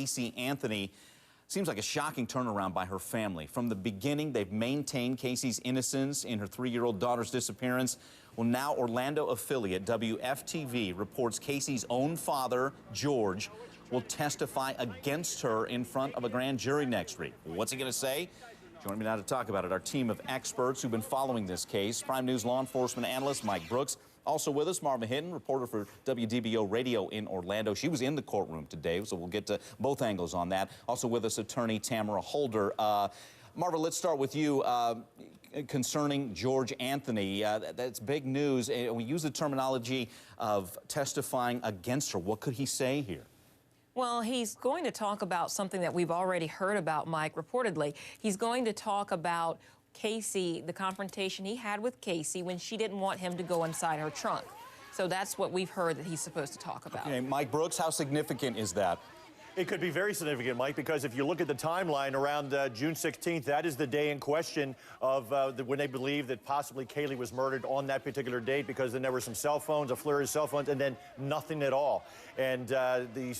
Casey Anthony. Seems like a shocking turnaround by her family. From the beginning, they've maintained Casey's innocence in her 3-year-old daughter's disappearance. Well, now Orlando affiliate WFTV reports Casey's own father, George, will testify against her in front of a grand jury next week. What's he going to say? Joining me now to talk about it, our team of experts who've been following this case. Prime News law enforcement analyst Mike Brooks. Also with us, Marva Hinton, reporter for WDBO Radio in Orlando. She was in the courtroom today, so we'll get to both angles on that. Also with us, attorney Tamara Holder. Marva, let's start with you concerning George Anthony. That's big news. We use the terminology of testifying against her. What could he say here? Well, he's going to talk about something that we've already heard about, Mike, reportedly. He's going to talk about Casey, the confrontation he had with Casey when she didn't want him to go inside her trunk. So that's what we've heard that he's supposed to talk about. Okay, Mike Brooks, how significant is that? It could be very significant, Mike, because if you look at the timeline around June 16th, that is the day in question of when they believe that possibly Kaylee was murdered on that particular date, because then there were some cell phones, a flurry of cell phones, and then nothing at all. And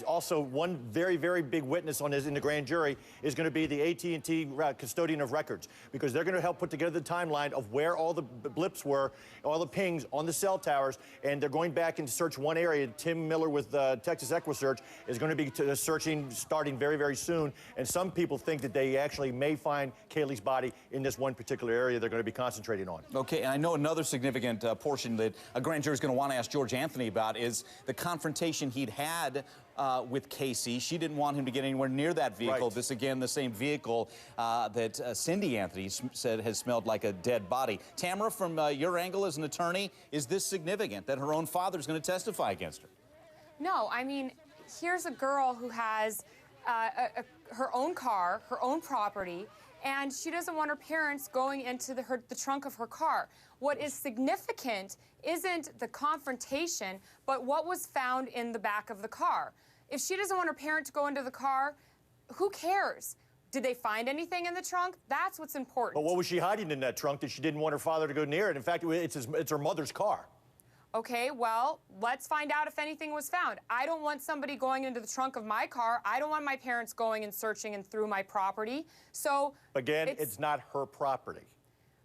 also one very, very big witness on this in the grand jury is going to be the AT&T custodian of records, because they're going to help put together the timeline of where all the blips were, all the pings on the cell towers, and they're going back and search one area. Tim Miller with Texas EquiSearch is going to be searching starting very, very soon, and some people think that they actually may find Kaylee's body in this one particular area they're going to be concentrating on. Okay, and I know another significant portion that a grand jury is going to want to ask George Anthony about is the confrontation he'd had with Casey. She didn't want him to get anywhere near that vehicle. Right. This, again, the same vehicle that Cindy Anthony said has smelled like a dead body. Tamara, from your angle as an attorney, is this significant that her own father is going to testify against her? No, I mean, here's a girl who has her own car, her own property, and she doesn't want her parents going into the trunk of her car. What is significant isn't the confrontation, but what was found in the back of the car. If she doesn't want her parent to go into the car, who cares? Did they find anything in the trunk? That's what's important. But what was she hiding in that trunk that she didn't want her father to go near it? In fact, it's her mother's car. Okay, well, let's find out if anything was found. I don't want somebody going into the trunk of my car. I don't want my parents going and searching and through my property. So again, it's not her property.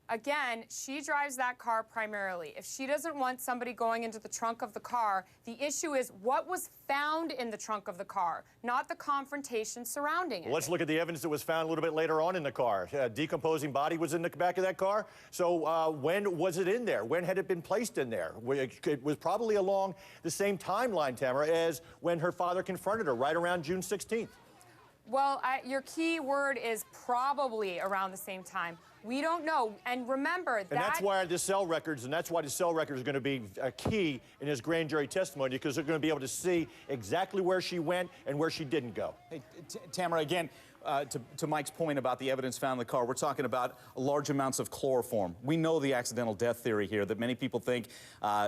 Again, she drives that car primarily. If she doesn't want somebody going into the trunk of the car, the issue is what was found in the trunk of the car, not the confrontation surrounding it. Well, let's look at the evidence that was found a little bit later on in the car. A decomposing body was in the back of that car. So when was it in there? When had it been placed in there? It was probably along the same timeline, Tamara, as when her father confronted her, right around June 16th. Well, your key word is probably around the same time. We don't know. And remember that... And that's why the cell records, are going to be a key in his grand jury testimony, because they're going to be able to see exactly where she went and where she didn't go. Hey, Tamara, again, to Mike's point about the evidence found in the car, we're talking about large amounts of chloroform. We know the accidental death theory here, that many people think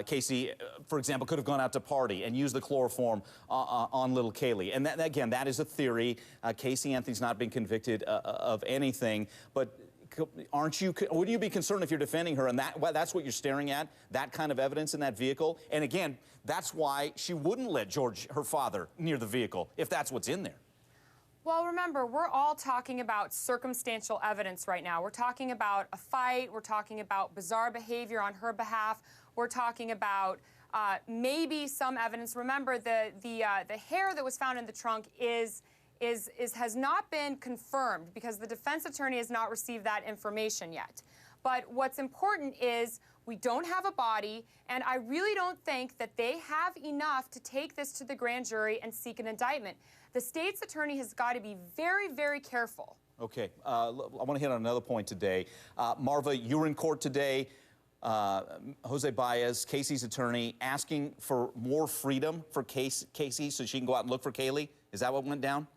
Casey, for example, could have gone out to party and used the chloroform on little Kaylee. And that, again, that is a theory. Casey Anthony's not been convicted of anything, but wouldn't you be concerned if you're defending her and that's what you're staring at, that kind of evidence in that vehicle? And again, that's why she wouldn't let George, her father, near the vehicle, if that's what's in there. Well, remember, we're all talking about circumstantial evidence right now. We're talking about a fight. We're talking about bizarre behavior on her behalf. We're talking about maybe some evidence. Remember, the hair that was found in the trunk has not been confirmed because the defense attorney has not received that information yet. But what's important is we don't have a body, and I really don't think that they have enough to take this to the grand jury and seek an indictment. The state's attorney has got to be very, very careful. Okay, I want to hit on another point today. Marva, you were in court today. Jose Baez, Casey's attorney, asking for more freedom for Casey so she can go out and look for Kaylee. Is that what went down?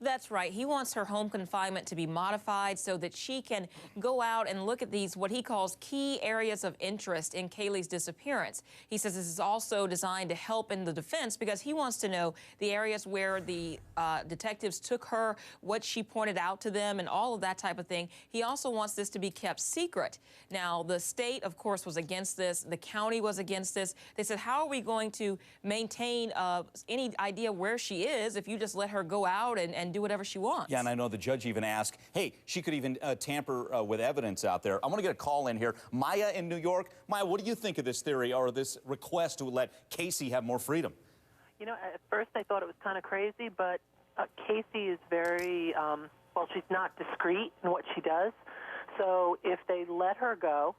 That's right. He wants her home confinement to be modified so that she can go out and look at these, what he calls key areas of interest in Kaylee's disappearance. He says this is also designed to help in the defense because he wants to know the areas where the detectives took her, what she pointed out to them, and all of that type of thing. He also wants this to be kept secret. Now, the state, of course, was against this. The county was against this. They said, how are we going to maintain any idea where she is if you just let her go out and do whatever she wants? Yeah, and I know the judge even asked, hey, she could even tamper with evidence out there. I want to get a call in here. Maya in New York. Maya, what do you think of this theory or this request to let Casey have more freedom? You know, at first I thought it was kind of crazy, but Casey is very, well, she's not discreet in what she does. So if they let her go,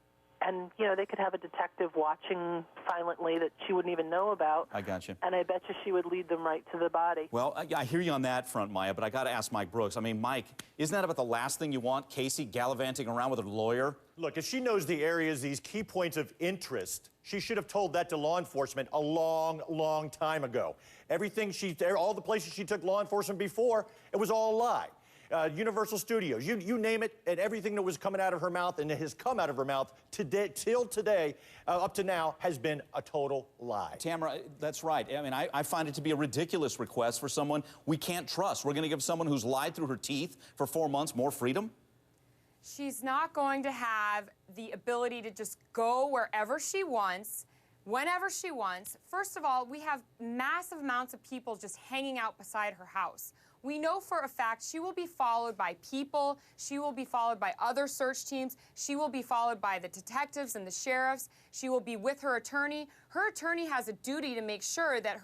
and, you know, they could have a detective watching silently that she wouldn't even know about. I got you. And I bet you she would lead them right to the body. Well, I hear you on that front, Maya, but I got to ask Mike Brooks. I mean, Mike, isn't that about the last thing you want, Casey gallivanting around with a lawyer? Look, if she knows the areas, these key points of interest, she should have told that to law enforcement a long, long time ago. All the places she took law enforcement before, it was all a lie. Universal Studios, you name it, and everything that was coming out of her mouth and has come out of her mouth today, till today, up to now, has been a total lie. Tamara, that's right. I mean, I find it to be a ridiculous request for someone we can't trust. We're going to give someone who's lied through her teeth for 4 months more freedom? She's not going to have the ability to just go wherever she wants, whenever she wants. First of all, we have massive amounts of people just hanging out beside her house. We know for a fact she will be followed by people, she will be followed by other search teams, she will be followed by the detectives and the sheriffs, she will be with her attorney. Her attorney has a duty to make sure that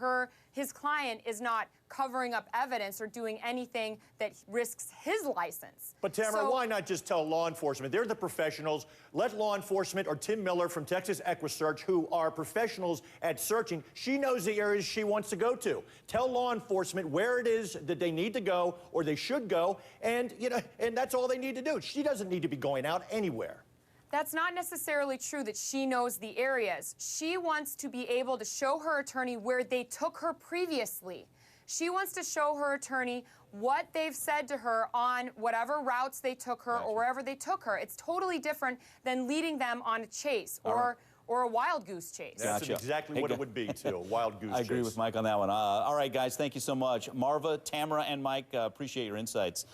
his client is not covering up evidence or doing anything that risks his license. But Tamara, why not just tell law enforcement? They're the professionals. Let law enforcement or Tim Miller from Texas EquiSearch, who are professionals at searching, she knows the areas she wants to go to. Tell law enforcement where it is that they need to go or they should go, and and that's all they need to do. She doesn't need to be going out anywhere. That's not necessarily true that she knows the areas. She wants to be able to show her attorney where they took her previously. She wants to show her attorney what they've said to her on whatever routes they took her or wherever they took her. It's totally different than leading them on a chase or a wild goose chase. That's exactly what it would be, too, a wild goose chase. I agree with Mike on that one. All right, guys, thank you so much. Marva, Tamara, and Mike, appreciate your insights